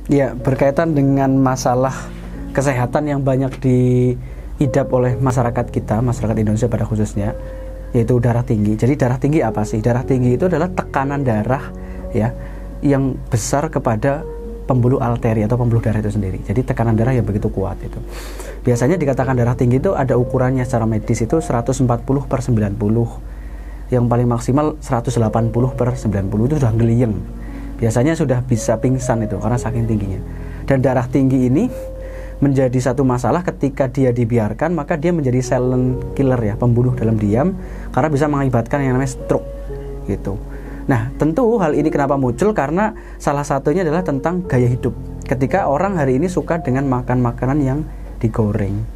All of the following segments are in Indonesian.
Ya, berkaitan dengan masalah kesehatan yang banyak diidap oleh masyarakat kita, masyarakat Indonesia pada khususnya, yaitu darah tinggi. Jadi darah tinggi apa sih? Darah tinggi itu adalah tekanan darah ya yang besar kepada pembuluh arteri atau pembuluh darah itu sendiri. Jadi tekanan darah yang begitu kuat itu. Biasanya dikatakan darah tinggi itu ada ukurannya secara medis itu 140/90. Yang paling maksimal 180/90 itu sudah geliyeng. Biasanya sudah bisa pingsan itu karena saking tingginya. Dan darah tinggi ini menjadi satu masalah ketika dia dibiarkan, maka dia menjadi silent killer ya, pembunuh dalam diam, karena bisa mengakibatkan yang namanya stroke gitu. Nah, tentu hal ini kenapa muncul, karena salah satunya adalah tentang gaya hidup. Ketika orang hari ini suka dengan makan makanan yang digoreng,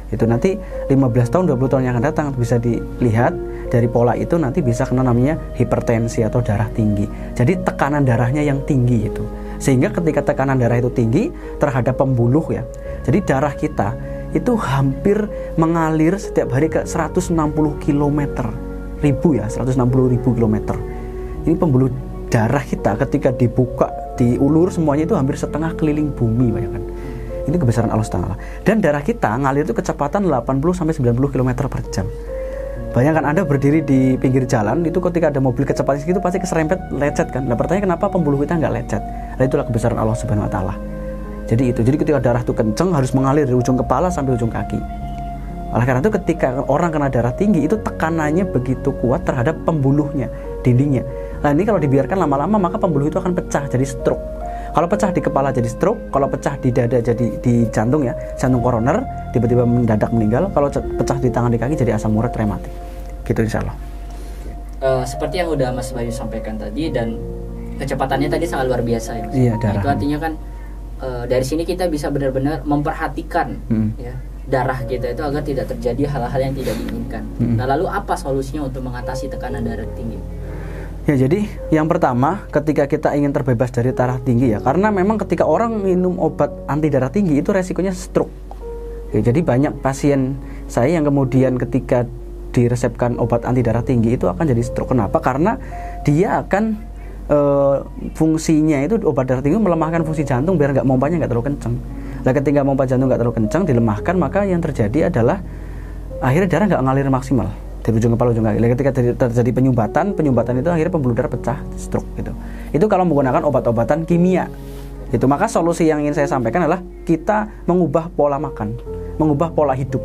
itu nanti 15 tahun 20 tahun yang akan datang bisa dilihat dari pola itu nanti bisa kena namanya hipertensi atau darah tinggi. Jadi tekanan darahnya yang tinggi itu. Sehingga ketika tekanan darah itu tinggi terhadap pembuluh ya. Jadi darah kita itu hampir mengalir setiap hari ke 160 km. 160.000 km. Ini pembuluh darah kita ketika dibuka, diulur semuanya itu hampir setengah keliling bumi, bayangkan. Ini kebesaran Allah Ta'ala. Dan darah kita ngalir itu kecepatan 80-90 km per jam. Bayangkan Anda berdiri di pinggir jalan, itu ketika ada mobil kecepatan segitu pasti keserempet, lecet kan. Nah pertanyaan kenapa pembuluh kita nggak lecet? Nah itulah kebesaran Allah Subhanahu Wa Ta'ala. Jadi ketika darah itu kenceng harus mengalir dari ujung kepala sampai ujung kaki. Oleh karena itu ketika orang kena darah tinggi itu tekanannya begitu kuat terhadap pembuluhnya, dindingnya. Nah ini kalau dibiarkan lama-lama maka pembuluh itu akan pecah jadi stroke. Kalau pecah di kepala jadi stroke, kalau pecah di dada jadi di jantung ya, jantung koroner, tiba-tiba mendadak meninggal. Kalau pecah di tangan di kaki jadi asam urat rematik. Gitu insya Allah. Seperti yang udah Mas Bayu sampaikan tadi, dan kecepatannya tadi sangat luar biasa ya Mas. Iya, darah. Itu artinya kan dari sini kita bisa benar-benar memperhatikan ya, darah kita itu agar tidak terjadi hal-hal yang tidak diinginkan. Nah lalu apa solusinya untuk mengatasi tekanan darah tinggi? Ya jadi yang pertama ketika kita ingin terbebas dari darah tinggi ya, karena memang ketika orang minum obat anti darah tinggi itu resikonya stroke ya, jadi banyak pasien saya yang kemudian ketika diresepkan obat anti darah tinggi itu akan jadi stroke. Kenapa? Karena dia akan fungsinya itu obat darah tinggi melemahkan fungsi jantung biar mompanya nggak terlalu kencang. Nah ketika pompa jantung nggak terlalu kencang dilemahkan, maka yang terjadi adalah akhirnya darah nggak ngalir maksimal dari ujung kepala ujung kaki. Ketika terjadi penyumbatan itu akhirnya pembuluh darah pecah, stroke gitu. Itu kalau menggunakan obat-obatan kimia. Itu maka solusi yang ingin saya sampaikan adalah kita mengubah pola makan, mengubah pola hidup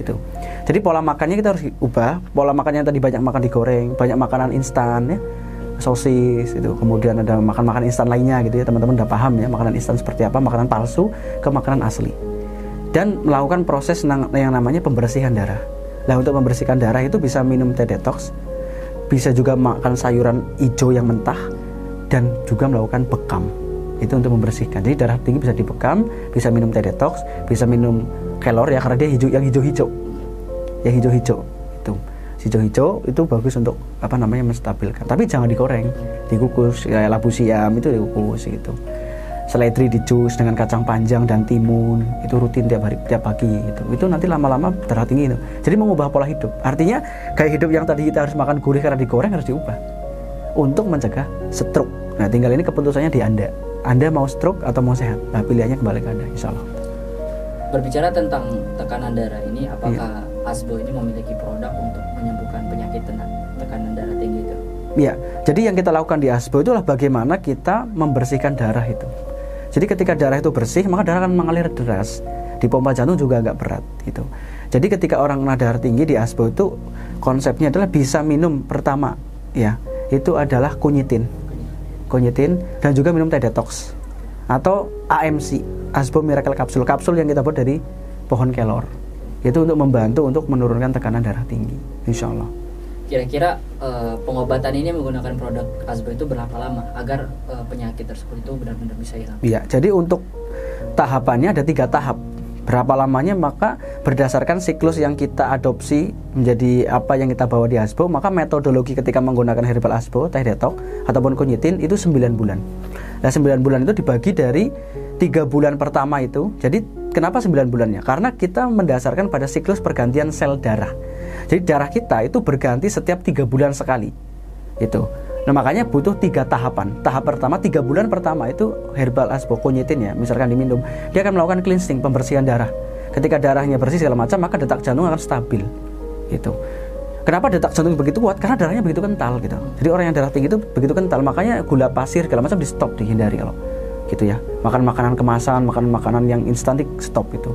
gitu. Jadi pola makannya kita harus ubah. Pola makannya tadi banyak makan digoreng, banyak makanan instan ya, sosis itu. Kemudian ada makan-makan instan lainnya gitu ya. Teman-teman udah paham ya makanan instan seperti apa, makanan palsu ke makanan asli. Dan melakukan proses yang namanya pembersihan darah. Nah untuk membersihkan darah itu bisa minum teh detox, bisa juga makan sayuran hijau yang mentah, dan juga melakukan bekam. Itu untuk membersihkan. Jadi darah tinggi bisa dibekam, bisa minum teh detox, bisa minum kelor ya karena dia yang hijau-hijau. Yang hijau-hijau itu. Hijau-hijau itu bagus untuk menstabilkan. Tapi jangan digoreng, dikukus kayak labu siam itu dikukus gitu. Seledri di jus dengan kacang panjang dan timun itu rutin tiap pagi gitu. Itu nanti lama-lama darah tinggi itu. Jadi mengubah pola hidup. Artinya gaya hidup yang tadi kita harus makan gurih karena digoreng harus diubah untuk mencegah stroke. Nah tinggal ini keputusannya di Anda. Anda mau stroke atau mau sehat? Nah pilihannya kembali ke Anda insya Allah. Berbicara tentang tekanan darah ini, apakah Asbo ini memiliki produk untuk menyembuhkan penyakit tekanan darah tinggi itu? Iya, jadi yang kita lakukan di Asbo itulah bagaimana kita membersihkan darah itu. Jadi ketika darah itu bersih, maka darah akan mengalir deras. Di pompa jantung juga agak berat gitu. Jadi ketika orang kena darah tinggi di Asbo itu konsepnya adalah bisa minum pertama ya, itu adalah kunyitin dan juga minum teh detox atau AMC, Asbo Miracle kapsul yang kita buat dari pohon kelor. Itu untuk membantu untuk menurunkan tekanan darah tinggi, insya Allah. Kira-kira pengobatan ini menggunakan produk Asbo itu berapa lama agar penyakit tersebut itu benar-benar bisa hilang? Iya, jadi untuk tahapannya ada 3 tahap. Berapa lamanya maka berdasarkan siklus yang kita adopsi menjadi apa yang kita bawa di Asbo, maka metodologi ketika menggunakan herbal Asbo, teh detox ataupun kunyitin itu 9 bulan. Nah 9 bulan itu dibagi dari 3 bulan pertama itu. Jadi kenapa 9 bulannya? Karena kita mendasarkan pada siklus pergantian sel darah. Jadi darah kita itu berganti setiap 3 bulan sekali. Itu. Nah makanya butuh 3 tahapan. Tahap pertama 3 bulan pertama itu herbal asbokonyitin ya, misalkan diminum, dia akan melakukan cleansing, pembersihan darah. Ketika darahnya bersih segala macam, maka detak jantung akan stabil gitu. Kenapa detak jantung begitu kuat? Karena darahnya begitu kental gitu. Jadi orang yang darah tinggi itu begitu kental, makanya gula pasir segala macam di stop, dihindari kalau gitu ya. Makan makanan kemasan, makan makanan yang instan di stop gitu.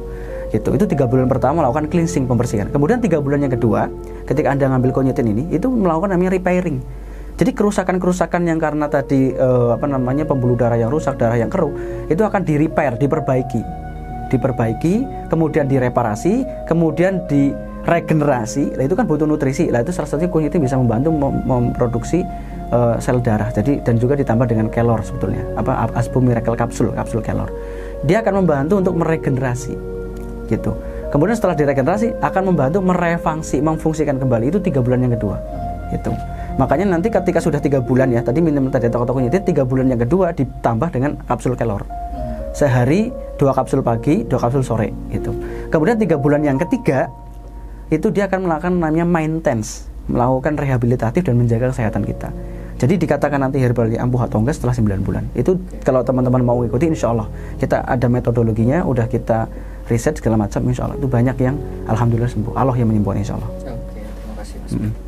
Itu 3 bulan pertama melakukan cleansing, pembersihan. Kemudian 3 bulan yang kedua, ketika Anda ngambil konyitin ini, itu melakukan namanya repairing. Jadi kerusakan-kerusakan yang karena tadi pembuluh darah yang rusak, darah yang keruh, itu akan di-repair, diperbaiki, kemudian direparasi, kemudian diregenerasi. Nah, itu kan butuh nutrisi. Nah, itu salah satunya konyitin bisa membantu memproduksi sel darah. Jadi dan juga ditambah dengan kelor sebetulnya. Asbo miracle kapsul kelor. Dia akan membantu untuk meregenerasi. Gitu. Kemudian setelah diregenerasi akan membantu memfungsikan kembali. Itu 3 bulan yang kedua. Gitu. Makanya nanti ketika sudah 3 bulan ya, tadi minum tadi konyitin, 3 bulan yang kedua ditambah dengan kapsul kelor. Sehari 2 kapsul pagi, 2 kapsul sore gitu. Kemudian 3 bulan yang ketiga itu dia akan melakukan namanya maintenance, melakukan rehabilitatif dan menjaga kesehatan kita. Jadi dikatakan nanti herbal ampuh atau enggak setelah 9 bulan. Itu kalau teman-teman mau ikuti, insya Allah kita ada metodologinya, udah kita riset segala macam, insya Allah itu banyak yang alhamdulillah sembuh. Allah yang menyembuhkan, insya Allah. Oke, terima kasih Mas.